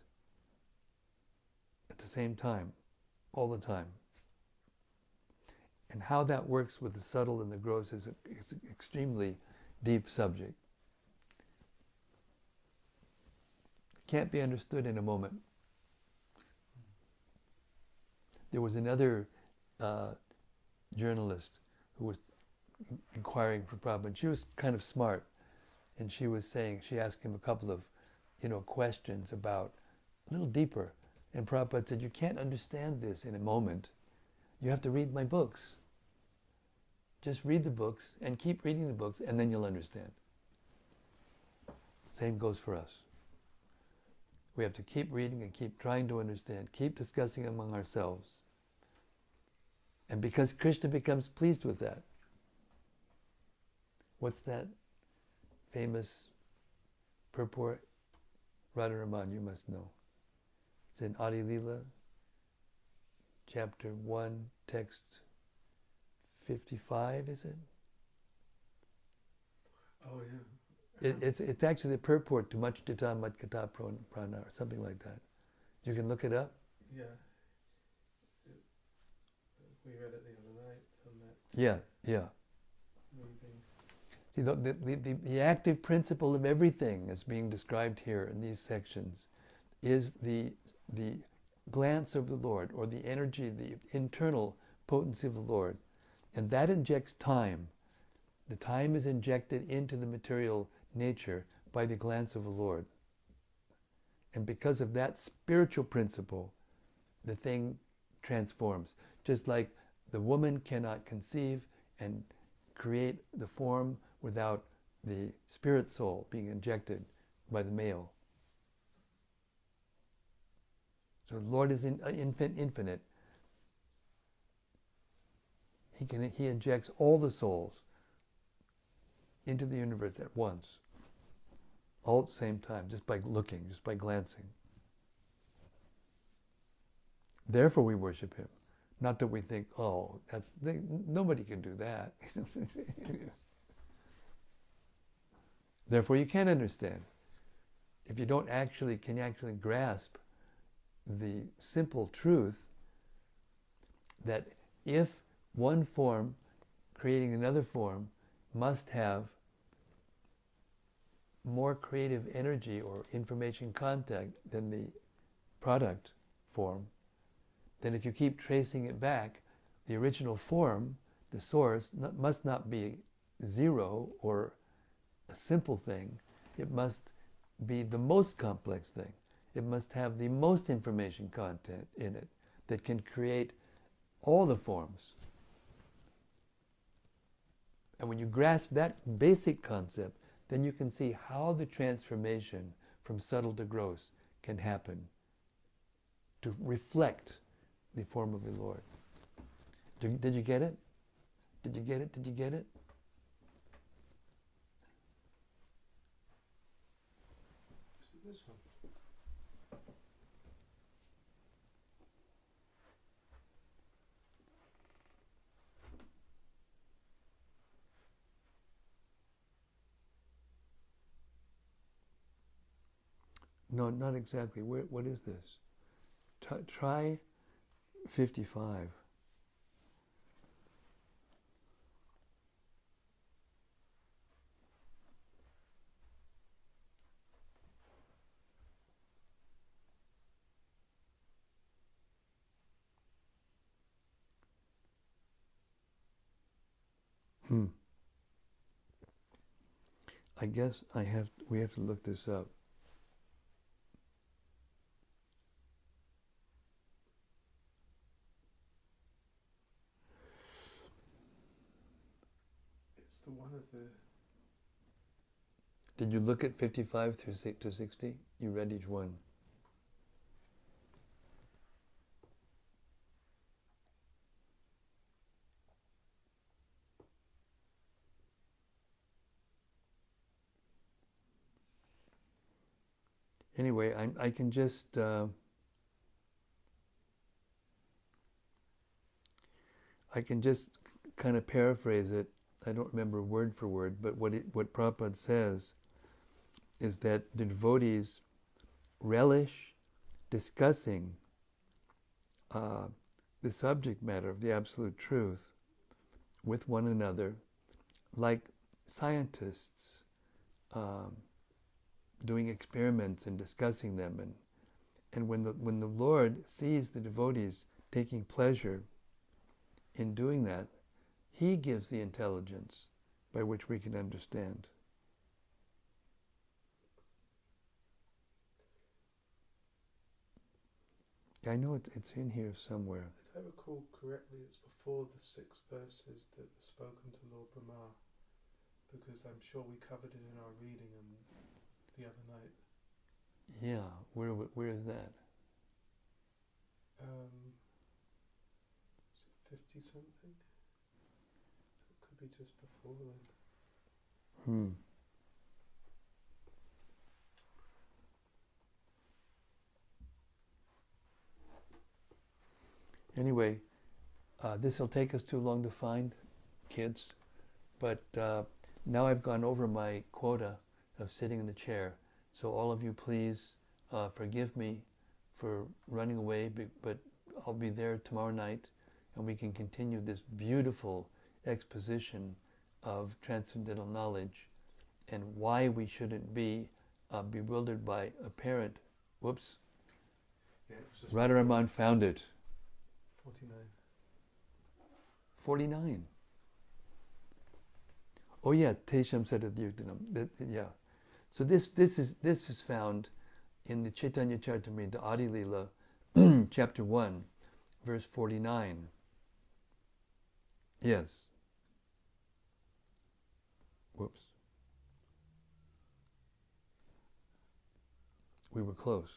at the same time, all the time. And how that works with the subtle and the gross is an extremely deep subject. Can't be understood in a moment. There was another journalist who was inquiring for Prabhupada, and she was kind of smart, and she asked him a couple of, questions about a little deeper, and Prabhupada said, you can't understand this in a moment. You have to read my books. Just read the books and keep reading the books, and then you'll understand. Same goes for us. We have to keep reading and keep trying to understand, keep discussing among ourselves. And because Krishna becomes pleased with that. What's that famous purport? Radharaman, you must know. It's in Adi Lila, chapter 1, text 55, is it? Oh, yeah. It's actually the purport to Machitita Matkata Prana, or something like that. You can look it up? Yeah. We read it the other night on that. Yeah. Meeting. See, the active principle of everything as being described here in these sections is the glance of the Lord, or the energy, the internal potency of the Lord. And that injects time. The time is injected into the material nature by the glance of the Lord. And because of that spiritual principle, the thing transforms. Just like the woman cannot conceive and create the form without the spirit soul being injected by the male. So the Lord is infinite. He injects all the souls into the universe at once, all at the same time, just by looking, just by glancing. Therefore we worship Him. Not that we think, nobody can do that. Therefore you can't understand. If you can actually grasp the simple truth that if one form creating another form must have more creative energy or information contact than the product form, then if you keep tracing it back, the original form, the source, must not be zero or a simple thing. It must be the most complex thing. It must have the most information content in it that can create all the forms. And when you grasp that basic concept, then you can see how the transformation from subtle to gross can happen to reflect the form of the Lord. Did you get it? Did you get it? Did you get it? This one. No, not exactly. What is this? Try 55. I guess we have to look this up. It's the one of the... Did you look at 55 to 60? You read each one. Anyway, I can just kind of paraphrase it. I don't remember word for word, but what Prabhupada says is that the devotees relish discussing the subject matter of the Absolute Truth with one another, like scientists doing experiments and discussing them. And when the Lord sees the devotees taking pleasure in doing that, He gives the intelligence by which we can understand. I know it's in here somewhere. If I recall correctly, it's before the 6 verses that were spoken to Lord Brahma, because I'm sure we covered it in our reading the other night. Yeah, where is that? Is it 50 something? So it could be just before then. Anyway, this will take us too long to find, kids, but now I've gone over my quota of sitting in the chair, so all of you please forgive me for running away, but I'll be there tomorrow night and we can continue this beautiful exposition of transcendental knowledge and why we shouldn't be bewildered by apparent, whoops, Radharaman found it. 49. 49. Oh yeah, Tesham said it. Yeah. So this is found in the Chaitanya Charitamrita, the Adi Lila, chapter 1, verse 49. Yes. Whoops. We were close.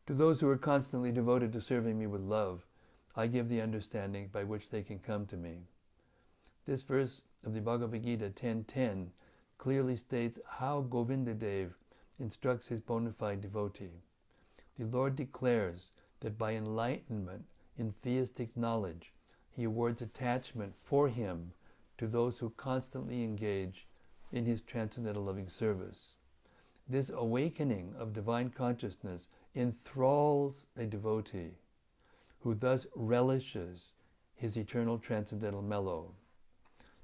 To those who are constantly devoted to serving me with love, I give the understanding by which they can come to me. This verse of the Bhagavad Gita 10.10 clearly states how Govindadev instructs his bona fide devotee. The Lord declares that by enlightenment in theistic knowledge, He awards attachment for Him to those who constantly engage in His transcendental loving service. This awakening of divine consciousness enthralls a devotee, who thus relishes his eternal transcendental mellow.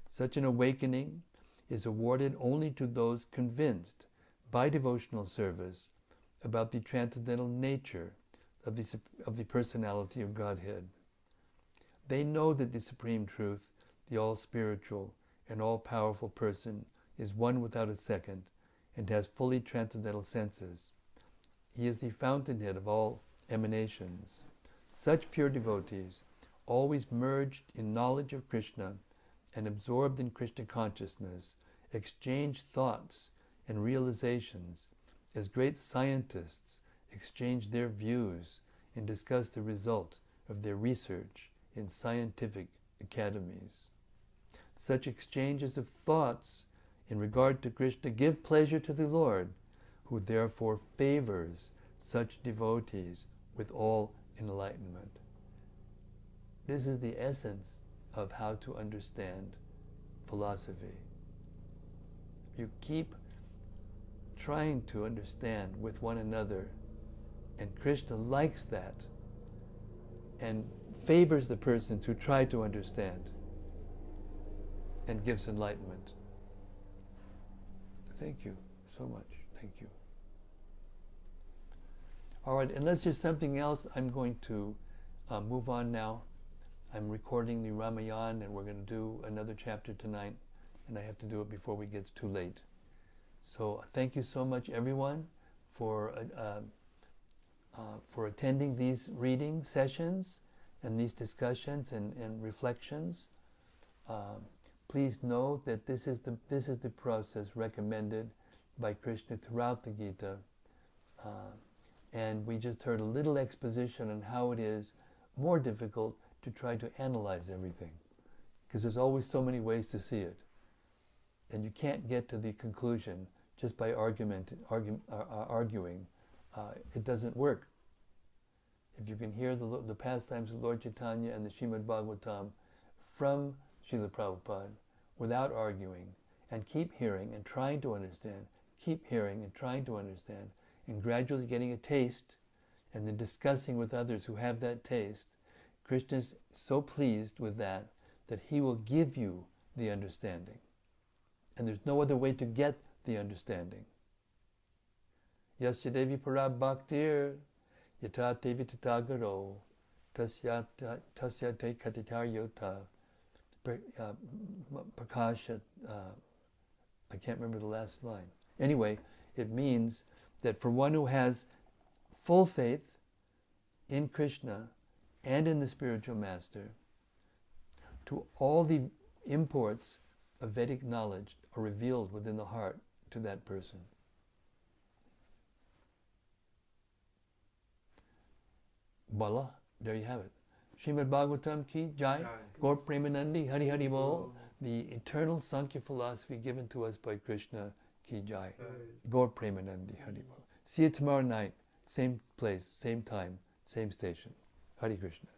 Such an awakening is awarded only to those convinced by devotional service about the transcendental nature of the personality of Godhead. They know that the Supreme Truth, the all-spiritual and all-powerful person, is one without a second and has fully transcendental senses. He is the fountainhead of all emanations. Such pure devotees, always merged in knowledge of Krishna and absorbed in Krishna consciousness, exchange thoughts and realizations as great scientists exchange their views and discuss the result of their research in scientific academies. Such exchanges of thoughts in regard to Krishna give pleasure to the Lord, who therefore favors such devotees with all enlightenment. This is the essence of how to understand philosophy. You keep trying to understand with one another, and Krishna likes that and favors the persons who try to understand and gives enlightenment. Thank you so much. Thank you. All right, unless there's something else, I'm going to move on now. I'm recording the Ramayana, and we're going to do another chapter tonight, and I have to do it before it gets too late. So thank you so much, everyone, for attending these reading sessions and these discussions and reflections. Please know that this is the process recommended by Krishna throughout the Gita. And we just heard a little exposition on how it is more difficult to try to analyze everything, because there's always so many ways to see it. and you can't get to the conclusion just by arguing. It doesn't work. If you can hear the pastimes of Lord Chaitanya and the Srimad Bhagavatam from Srila Prabhupada without arguing, and keep hearing and trying to understand, keep hearing and trying to understand, and gradually getting a taste, and then discussing with others who have that taste, Krishna is so pleased with that he will give you the understanding. And there's no other way to get the understanding. Yasya Devi Para Bhaktir Yata Devi Tatagaro Tasya Te Katitar Yota Prakasha. I can't remember the last line. Anyway, it means that for one who has full faith in Krishna and in the spiritual master, to all the imports of Vedic knowledge are revealed within the heart to that person. Bala, there you have it. Srimad Bhagavatam ki jai, Gaur Premanandi, Hari Hari Bol, the eternal Sankhya philosophy given to us by Krishna ki jai. Gaur Premanandi, Hari Bol. See you tomorrow night, same place, same time, same station. Hari Krishna.